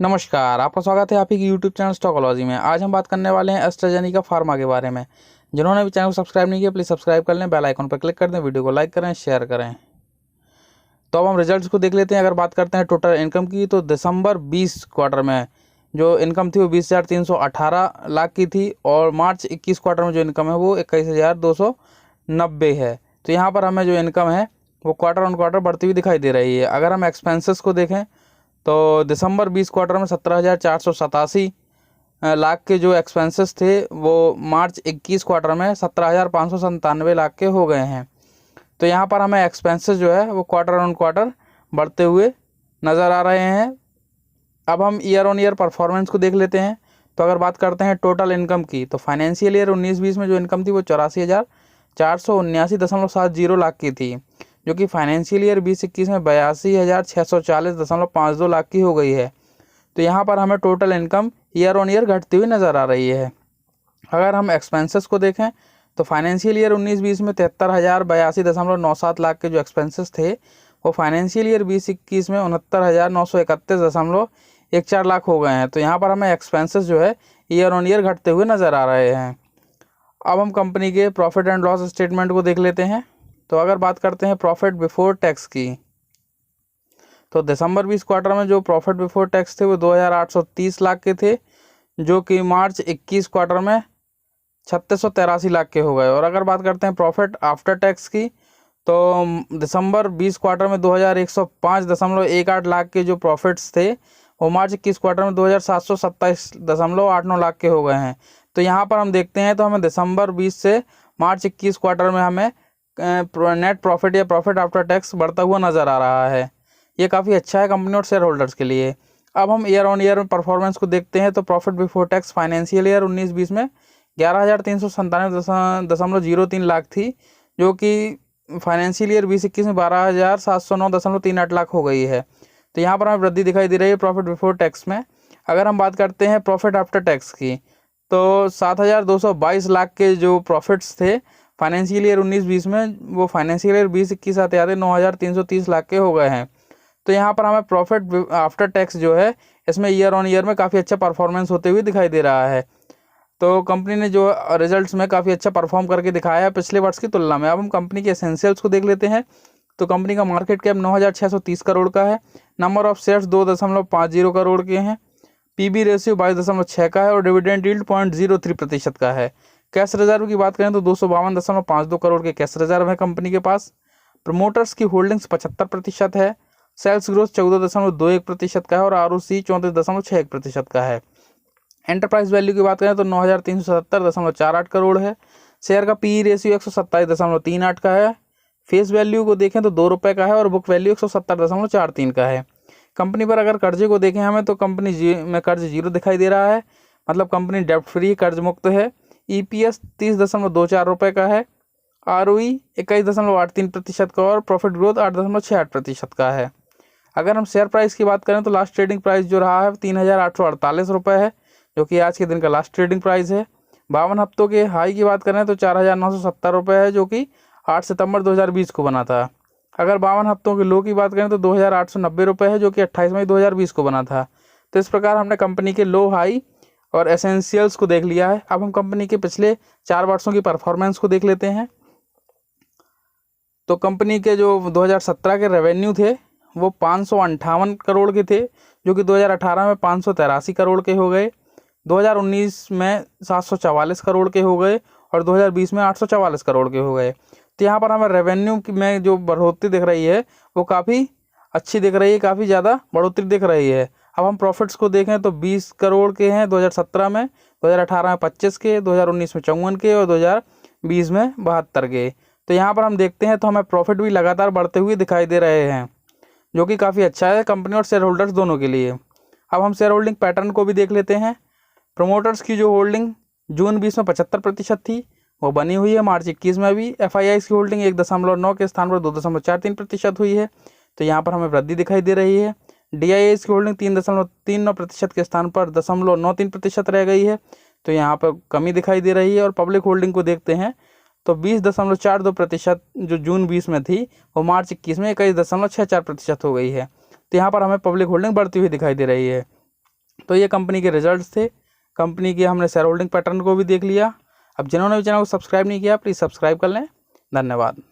नमस्कार, आपका स्वागत है आप ही की यूट्यूब चैनल स्टॉकोलॉजी में। आज हम बात करने वाले हैं एस्ट्राजेनेका फार्मा के बारे में। जिन्होंने भी चैनल को सब्सक्राइब नहीं किया प्लीज़ सब्सक्राइब कर लें, बेल आइकन पर क्लिक कर दें, वीडियो को लाइक करें, शेयर करें। तो अब हम रिजल्ट्स को देख लेते हैं। अगर बात करते हैं टोटल इनकम की, तो दिसंबर 20 क्वार्टर में जो इनकम थी वो 20,318 लाख की थी और मार्च 21 क्वार्टर में जो इनकम है वो 21,290 है। तो यहाँ पर हमें जो इनकम है वो क्वार्टर ऑन क्वार्टर बढ़ती हुई दिखाई दे रही है। अगर हम एक्सपेंसेस को देखें तो दिसंबर 20 क्वार्टर में 17,487 लाख के जो एक्सपेंसेस थे वो मार्च 21 क्वार्टर में 17,597 लाख के हो गए हैं। तो यहाँ पर हमें एक्सपेंसेस जो है वो क्वार्टर ऑन क्वार्टर बढ़ते हुए नज़र आ रहे हैं। अब हम ईयर ऑन ईयर परफॉर्मेंस को देख लेते हैं। तो अगर बात करते हैं टोटल इनकम की, तो फाइनेंशियल ईयर 19-20 में जो इनकम थी वो 84,479.70 लाख की थी, जो कि फाइनेंशियल ईयर 20-21 में 82,640.52 लाख की हो गई है। तो यहाँ पर हमें total income year on year घटती हुई नज़र आ रही है। अगर हम एक्सपेंसेस को देखें तो फाइनेंशियल ईयर 19-20 में 73,082.97 लाख के जो एक्सपेंसेस थे वो फाइनेंशियल ईयर 20-21 में 69,931.14 लाख हो गए हैं। तो यहाँ पर हमें एक्सपेंसेस जो है ईयर ऑन ईयर घटते हुए नज़र आ रहे हैं। अब हम कंपनी के प्रॉफिट एंड लॉस स्टेटमेंट को देख लेते हैं। तो अगर बात करते हैं प्रॉफिट बिफोर टैक्स की, तो दिसंबर 20 क्वार्टर में जो प्रॉफिट बिफोर टैक्स थे वो 2,830 लाख के थे, जो कि मार्च 21 क्वार्टर में 3,683 लाख के हो गए। और अगर बात करते हैं प्रॉफिट आफ्टर टैक्स की, तो दिसंबर 20 क्वार्टर में 2,105.18 लाख के जो प्रॉफिट्स थे वो मार्च 21 क्वार्टर में 2,727.89 लाख के हो गए हैं। तो यहाँ पर हम देखते हैं तो हमें दिसंबर 20 से मार्च 21 क्वार्टर में हमें नेट प्रॉफिट या प्रॉफिट आफ्टर टैक्स बढ़ता हुआ नज़र आ रहा है। ये काफ़ी अच्छा है कंपनी और शेयर होल्डर्स के लिए। अब हम ईयर ऑन ईयर में परफॉर्मेंस को देखते हैं। तो profit before tax financial year 19-20 में 11,397.03 लाख थी, जो कि फाइनेंशियल ईयर 20-21 में 12,709.38 लाख हो गई है। तो यहाँ पर हमें वृद्धि दिखाई दे रही है प्रॉफिट बिफोर टैक्स में। अगर हम बात करते हैं प्रॉफिट आफ्टर टैक्स की, तो 7,222 लाख के जो प्रॉफिट्स थे फाइनेंशियल ईयर 19-20 में वो फाइनेंशियल ईयर 20-21 आते आते 9,330 लाख के हो गए हैं। तो यहाँ पर हमें प्रॉफिट आफ्टर टैक्स जो है इसमें ईयर ऑन ईयर में काफ़ी अच्छा परफॉर्मेंस होते हुए दिखाई दे रहा है। तो कंपनी ने जो रिजल्ट्स में काफ़ी अच्छा परफॉर्म करके दिखाया है पिछले वर्ष की तुलना में। अब हम कंपनी के एसेंशियल्स को देख लेते हैं। तो कंपनी का मार्केट कैप 9,630 करोड़ का है। नंबर ऑफ शेयर्स 2.50 करोड़ के हैं। पीबी रेशियो 22.6 का है और डिविडेंड यील्ड 0.03% का है। कैश रिजर्व की बात करें तो 252.52 करोड़ के कैश रिजर्व है कंपनी के पास। प्रमोटर्स की होल्डिंग्स 75% है। सेल्स ग्रोथ 14.21% का है और ROC 34.61% का है। एंटरप्राइज वैल्यू की बात करें तो 9,377.48 करोड़ है। शेयर का PE रेशियो 127.38 का है। फेस वैल्यू को देखें तो 2 रुपये का है और बुक वैल्यू 170.43 का है। कंपनी पर अगर कर्जे को देखें हमें तो कंपनी में कर्ज 0 दिखाई दे रहा है, मतलब कंपनी डेप्ट फ्री कर्ज मुक्त है। EPS 30.24 रुपये का है। ROE 21.83% का और प्रॉफिट ग्रोथ 8.68% का है। अगर हम शेयर प्राइस की बात करें तो लास्ट ट्रेडिंग प्राइस जो रहा है 3,848 रुपये है, जो कि आज के दिन का लास्ट ट्रेडिंग प्राइस है। 52 हफ्तों के हाई की बात करें तो 4,970 रुपये है, जो कि 8 सितंबर 2020 को बना था। अगर 52 हफ्तों के लो की बात करें तो 2,890 रुपये है, जो कि 28 मई 2020 को बना था। तो इस प्रकार हमने कंपनी के लो, हाई और एसेंशियल्स को देख लिया है। अब हम कंपनी के पिछले 4 वर्षों की परफॉर्मेंस को देख लेते हैं। तो कंपनी के जो 2017 के रेवेन्यू थे वो 558 करोड़ के थे, जो कि 2018 में 583 करोड़ के हो गए। 2019 में 744 करोड़ के हो गए और 2020 में 844 करोड़ के हो गए। तो यहाँ पर हमें रेवेन्यू में जो बढ़ोतरी दिख रही है वो काफ़ी अच्छी दिख रही है, काफ़ी ज़्यादा बढ़ोतरी दिख रही है। अब हम प्रॉफिट्स को देखें तो 20 करोड़ के हैं 2017 में, 2018 में 25 के, 2019 में 54 के और 2020 में 72 के। तो यहाँ पर हम देखते हैं तो हमें प्रॉफिट भी लगातार बढ़ते हुए दिखाई दे रहे हैं, जो कि काफ़ी अच्छा है कंपनी और शेयर होल्डर्स दोनों के लिए। अब हम शेयर होल्डिंग पैटर्न को भी देख लेते हैं। प्रमोटर्स की जो होल्डिंग जून 20 में 75% थी वो बनी हुई है मार्च 21 में भी। FIIs की होल्डिंग 1.9 के स्थान पर 2.43% हुई है, तो यहाँ पर हमें वृद्धि दिखाई दे रही है। DIIs की होल्डिंग 3.39% के स्थान पर 0.93% रह गई है, तो यहाँ पर कमी दिखाई दे रही है। और पब्लिक होल्डिंग को देखते हैं तो 20.42% जो जून 20 में थी वो मार्च 21 में 21.64% हो गई है। तो यहाँ पर हमें पब्लिक होल्डिंग बढ़ती हुई दिखाई दे रही है। तो ये कंपनी के रिजल्ट्स थे, कंपनी की हमने शेयर होल्डिंग पैटर्न को भी देख लिया। अब जिन्होंने भी चैनल को सब्सक्राइब नहीं किया प्लीज़ सब्सक्राइब कर लें। धन्यवाद।